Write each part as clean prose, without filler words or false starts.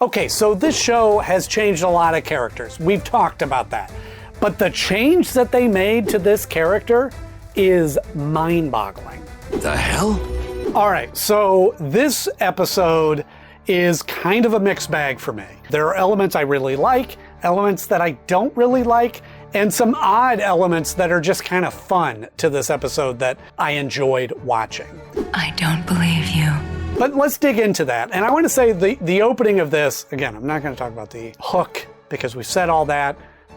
Okay, so this show has changed a lot of characters. We've talked about that. But the change that they made to this character is mind-boggling. The hell? All right, so this episode is kind of a mixed bag for me. There are elements I really like, elements that I don't really like, and some odd elements that are just kind of fun to this episode that I enjoyed watching. I don't believe you. But let's dig into that. And I want to say the opening of this, again, I'm not going to talk about the hook because we've said all that.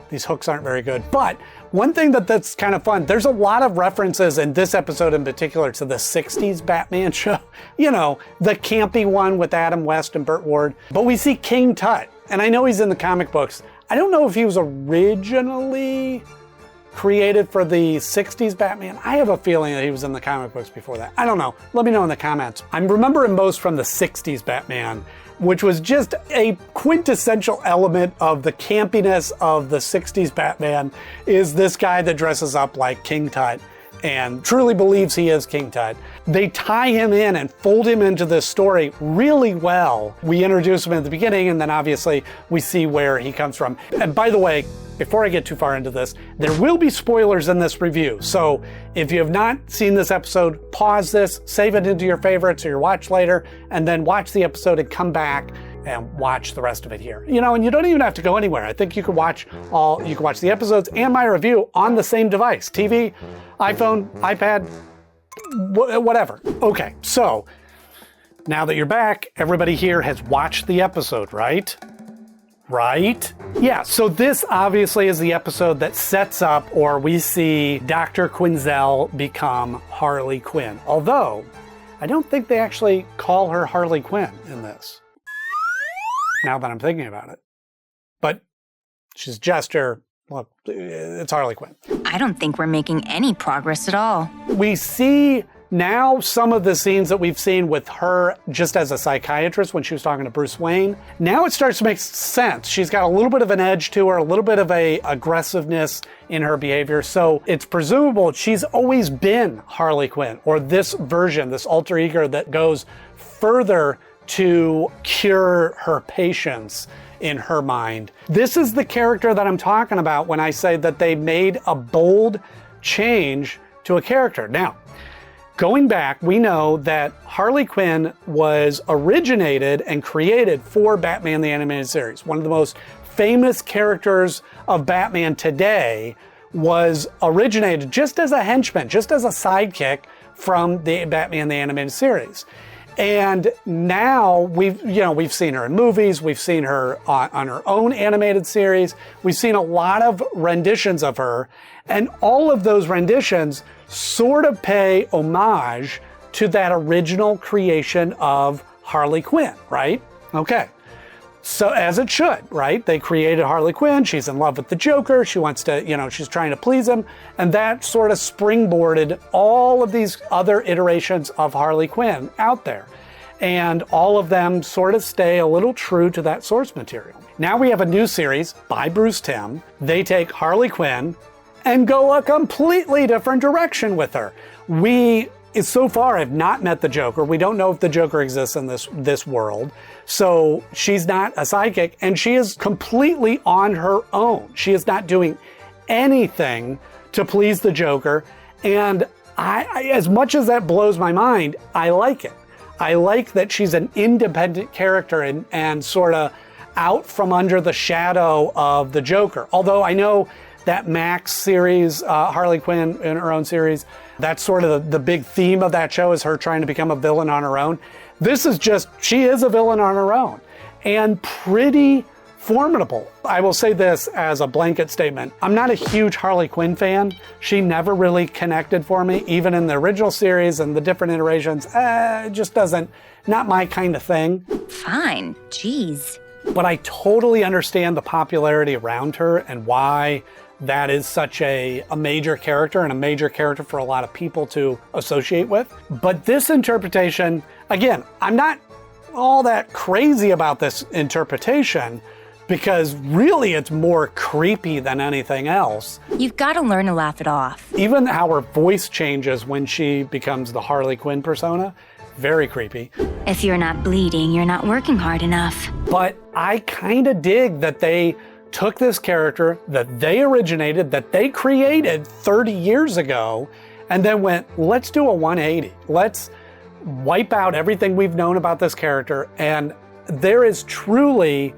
These hooks aren't very good. But one thing that's kind of fun, there's a lot of references in this episode in particular to the 60s Batman show. You know, the campy one with Adam West and Burt Ward. But we see King Tut, and I know he's in the comic books. I don't know if he was originally created for the 60s Batman. I have a feeling that he was in the comic books before that. I don't know. Let me know in the comments. I remember him most from the 60s Batman, which was just a quintessential element of the campiness of the 60s Batman, is this guy that dresses up like King Tut and truly believes he is King Tut. They tie him in and fold him into this story really well. We introduce him at the beginning, and then obviously we see where he comes from. And by the way, before I get too far into this, there will be spoilers in this review. So if you have not seen this episode, pause this, save it into your favorites or your watch later, and then watch the episode and come back and watch the rest of it here. You know, and you don't even have to go anywhere. I think you could watch the episodes and my review on the same device. TV, iPhone, iPad, whatever. Okay, so now that you're back, everybody here has watched the episode, right? Right? Yeah, so this obviously is the episode that sets up, or we see Dr. Quinzel become Harley Quinn. Although, I don't think they actually call her Harley Quinn in this, now that I'm thinking about it. But she's Jester. Look, it's Harley Quinn. I don't think we're making any progress at all. We see now some of the scenes that we've seen with her just as a psychiatrist when she was talking to Bruce Wayne. Now it starts to make sense. She's got a little bit of an edge to her, a little bit of a aggressiveness in her behavior. So it's presumable she's always been Harley Quinn, or this version, this alter ego that goes further to cure her patients in her mind. This is the character that I'm talking about when I say that they made a bold change to a character. Now, going back, we know that Harley Quinn was originated and created for Batman the Animated Series. One of the most famous characters of Batman today was originated just as a henchman, just as a sidekick from the Batman the Animated Series. And now we've seen her in movies, we've seen her on her own animated series, we've seen a lot of renditions of her, and all of those renditions sort of pay homage to that original creation of Harley Quinn, right? Okay. So as it should, right? They created Harley Quinn, she's in love with the Joker, she wants to, she's trying to please him, and that sort of springboarded all of these other iterations of Harley Quinn out there. And all of them sort of stay a little true to that source material. Now we have a new series by Bruce Timm. They take Harley Quinn and go a completely different direction with her. We, so far, have not met the Joker. We don't know if the Joker exists in this world. So she's not a sidekick, and she is completely on her own. She is not doing anything to please the Joker. And I as much as that blows my mind, I like it. I like that she's an independent character and sort of out from under the shadow of the Joker. Although I know that Max series, Harley Quinn in her own series, that's sort of the big theme of that show, is her trying to become a villain on her own. This is just, she is a villain on her own, and pretty formidable. I will say this as a blanket statement. I'm not a huge Harley Quinn fan. She never really connected for me, even in the original series and the different iterations. It just not my kind of thing. Fine, geez. But I totally understand the popularity around her and why that is such a major character, and a major character for a lot of people to associate with. But this interpretation, again, I'm not all that crazy about this interpretation, because really it's more creepy than anything else. You've got to learn to laugh it off. Even how her voice changes when she becomes the Harley Quinn persona, Very creepy. If you're not bleeding, you're not working hard enough. But I kind of dig that they took this character that they originated, that they created 30 years ago, and then went, let's do a 180. Let's wipe out everything we've known about this character. And there is truly,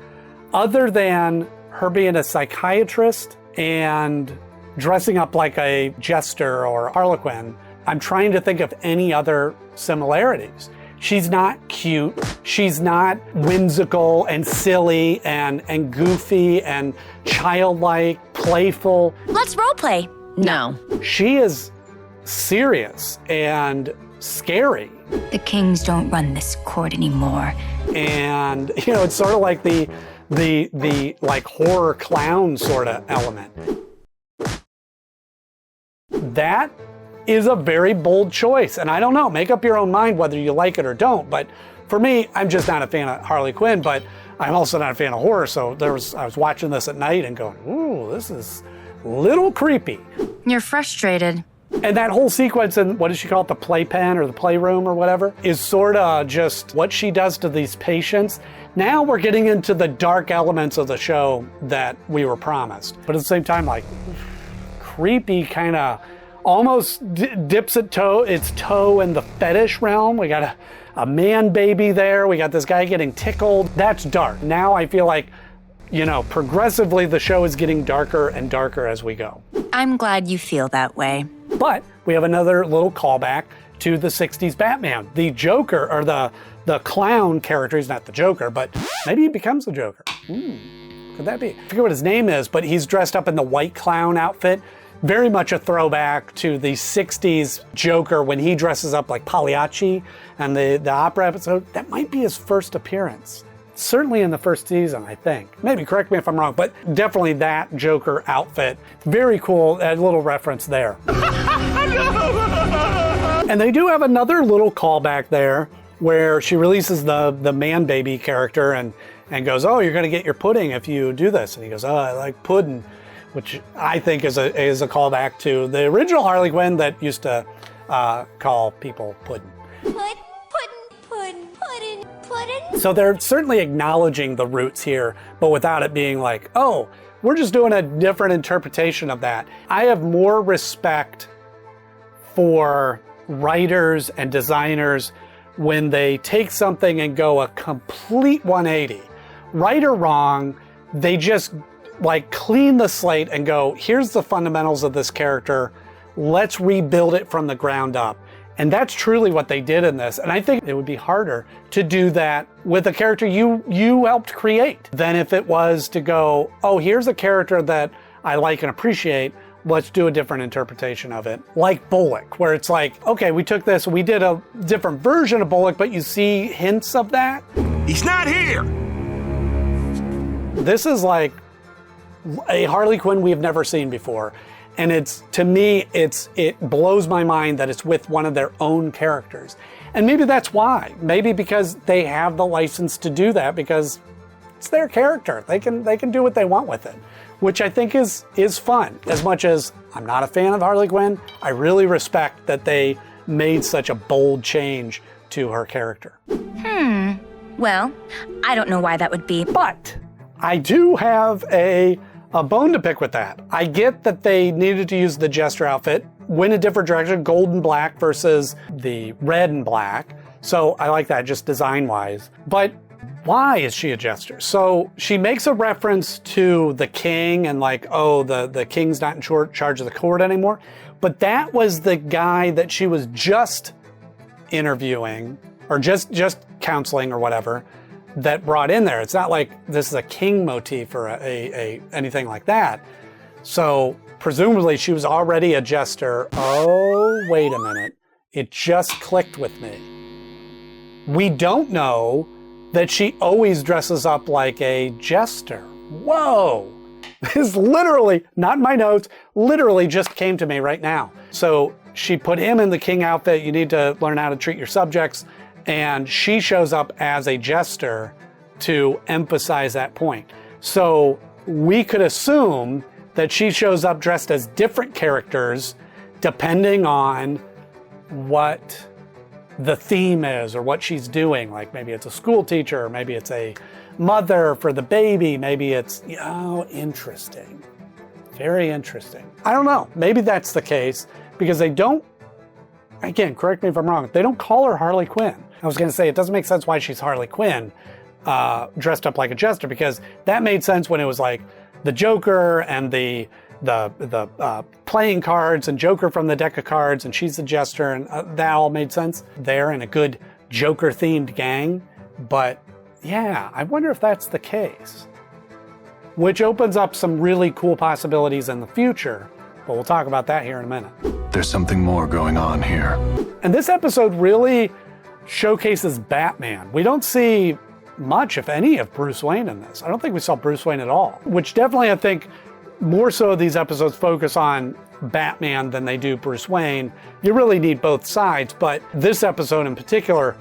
other than her being a psychiatrist and dressing up like a jester or Harley Quinn, I'm trying to think of any other similarities. She's not cute. She's not whimsical and silly and goofy and childlike, playful. Let's roleplay. No. She is serious and scary. The kings don't run this court anymore. And, you know, it's sort of like the like horror clown sort of element. That is a very bold choice. And I don't know, make up your own mind whether you like it or don't. But for me, I'm just not a fan of Harley Quinn, but I'm also not a fan of horror. So I was watching this at night and going, ooh, this is a little creepy. You're frustrated. And that whole sequence in, what does she call it, the playpen or the playroom or whatever, is sort of just what she does to these patients. Now we're getting into the dark elements of the show that we were promised. But at the same time, like, creepy, kind of almost dips its toe in the fetish realm. We got a man baby there. We got this guy getting tickled. That's dark. Now I feel like, you know, progressively the show is getting darker and darker as we go. I'm glad you feel that way. But we have another little callback to the 60s Batman. The Joker, or the clown character, he's not the Joker, but maybe he becomes the Joker. Could that be? I forget what his name is, but he's dressed up in the white clown outfit. Very much a throwback to the 60s Joker when he dresses up like Pagliacci and the opera episode. That might be his first appearance. Certainly in the first season, I think. Maybe, correct me if I'm wrong, but definitely that Joker outfit. Very cool, a little reference there. And they do have another little callback there where she releases the man baby character and goes, oh, you're gonna get your pudding if you do this. And he goes, oh, I like pudding, which I think is a callback to the original Harley Quinn that used to call people pudding. So they're certainly acknowledging the roots here, but without it being like, oh, we're just doing a different interpretation of that. I have more respect for writers and designers when they take something and go a complete 180. Right or wrong, they just like clean the slate and go, here's the fundamentals of this character. Let's rebuild it from the ground up. And that's truly what they did in this. And I think it would be harder to do that with a character you helped create than if it was to go, oh, here's a character that I like and appreciate. Let's do a different interpretation of it. Like Bullock, where it's like, okay, we took this, we did a different version of Bullock, but you see hints of that. He's not here. This is like a Harley Quinn we have never seen before. And to me, it blows my mind that it's with one of their own characters. And maybe that's why. Maybe because they have the license to do that because it's their character. They can do what they want with it, which I think is fun. As much as I'm not a fan of Harley Quinn, I really respect that they made such a bold change to her character. Well, I don't know why that would be. But I do have a bone to pick with that. I get that they needed to use the jester outfit, went a different direction, gold and black versus the red and black. So I like that just design-wise. But why is she a jester? So she makes a reference to the king and like, oh, the king's not in charge of the court anymore. But that was the guy that she was just interviewing or just counseling or whatever that brought in there. It's not like this is a king motif or anything like that. So presumably she was already a jester. Oh, wait a minute. It just clicked with me. We don't know that she always dresses up like a jester. Whoa. This literally, not in my notes, literally just came to me right now. So she put him in the king outfit. You need to learn how to treat your subjects. And she shows up as a jester to emphasize that point. So we could assume that she shows up dressed as different characters depending on what the theme is or what she's doing. Like maybe it's a school teacher, or maybe it's a mother for the baby, maybe it's, interesting. Very interesting. I don't know, maybe that's the case because they don't, again, correct me if I'm wrong, they don't call her Harley Quinn. I was gonna say, it doesn't make sense why she's Harley Quinn dressed up like a jester, because that made sense when it was like the Joker and the playing cards and Joker from the deck of cards and she's the jester, and that all made sense there in a good Joker themed gang. But yeah, I wonder if that's the case, which opens up some really cool possibilities in the future, but we'll talk about that here in a minute. There's something more going on here. And this episode really showcases Batman. We don't see much, if any, of Bruce Wayne in this. I don't think we saw Bruce Wayne at all, which definitely, I think, more so these episodes focus on Batman than they do Bruce Wayne. You really need both sides, but this episode in particular,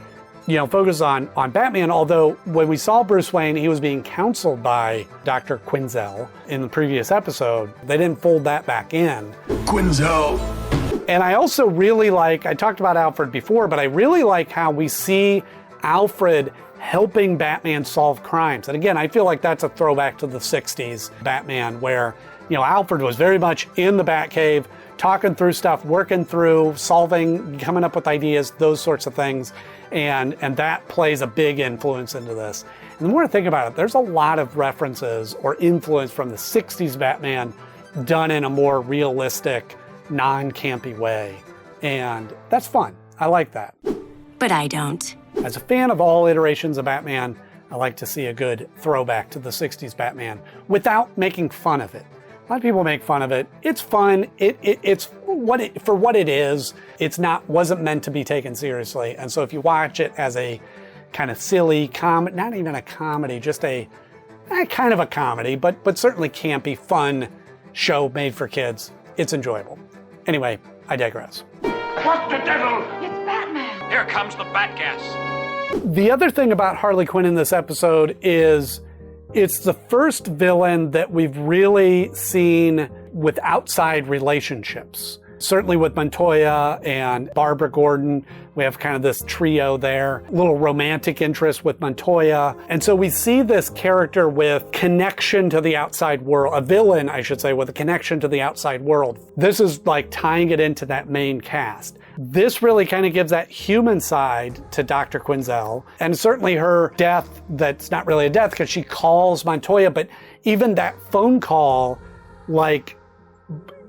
focuses on Batman, although when we saw Bruce Wayne, he was being counseled by Dr. Quinzel in the previous episode. They didn't fold that back in. Quinzel! And I also really like, I talked about Alfred before, but I really like how we see Alfred helping Batman solve crimes. And again, I feel like that's a throwback to the 60s Batman, where, Alfred was very much in the Batcave, talking through stuff, working through, solving, coming up with ideas, those sorts of things. And that plays a big influence into this. And the more I think about it, there's a lot of references or influence from the 60s Batman done in a more realistic, non-campy way. And that's fun. I like that. But I don't. As a fan of all iterations of Batman, I like to see a good throwback to the 60s Batman without making fun of it. A lot of people make fun of it. It's fun. It's for what it is. It's wasn't meant to be taken seriously. And so if you watch it as a kind of silly comedy, not even a comedy, just a kind of a comedy, but certainly campy, fun show made for kids, it's enjoyable. Anyway, I digress. What the devil? It's Batman. Here comes the bat gas. The other thing about Harley Quinn in this episode is it's the first villain that we've really seen with outside relationships. Certainly with Montoya and Barbara Gordon, we have kind of this trio there, a little romantic interest with Montoya. And so we see this character with connection to the outside world, a villain, I should say, with a connection to the outside world. This is like tying it into that main cast. This really kind of gives that human side to Dr. Quinzel, and certainly her death, that's not really a death because she calls Montoya, but even that phone call,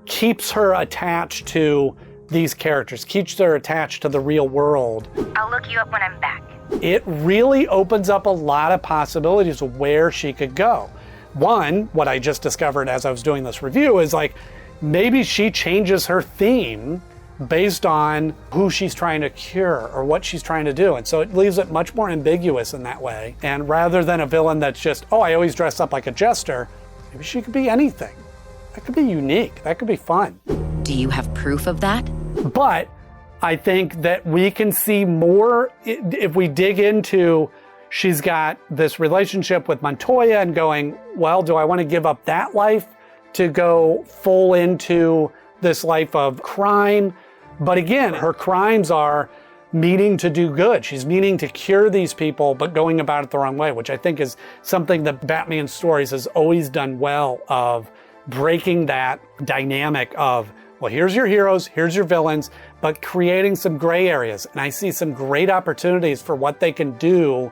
keeps her attached to these characters, keeps her attached to the real world. I'll look you up when I'm back. It really opens up a lot of possibilities of where she could go. One, what I just discovered as I was doing this review is maybe she changes her theme based on who she's trying to cure or what she's trying to do. And so it leaves it much more ambiguous in that way. And rather than a villain that's just, I always dress up like a jester, maybe she could be anything. That could be unique. That could be fun. Do you have proof of that? But I think that we can see more if we dig into, she's got this relationship with Montoya and going, well, do I want to give up that life to go full into this life of crime? But again, her crimes are meaning to do good. She's meaning to cure these people, but going about it the wrong way, which I think is something that Batman stories has always done well, of breaking that dynamic of, well, here's your heroes, here's your villains, but creating some gray areas. And I see some great opportunities for what they can do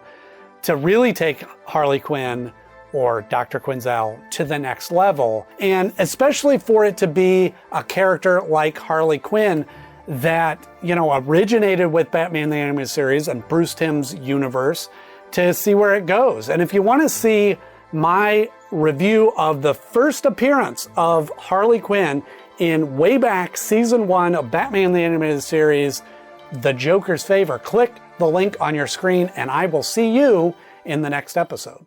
to really take Harley Quinn or Dr. Quinzel to the next level. And especially for it to be a character like Harley Quinn that, originated with Batman the Animated Series and Bruce Timm's universe, to see where it goes. And if you want to see my review of the first appearance of Harley Quinn in way back season 1 of Batman the Animated Series, The Joker's Favor, click the link on your screen and I will see you in the next episode.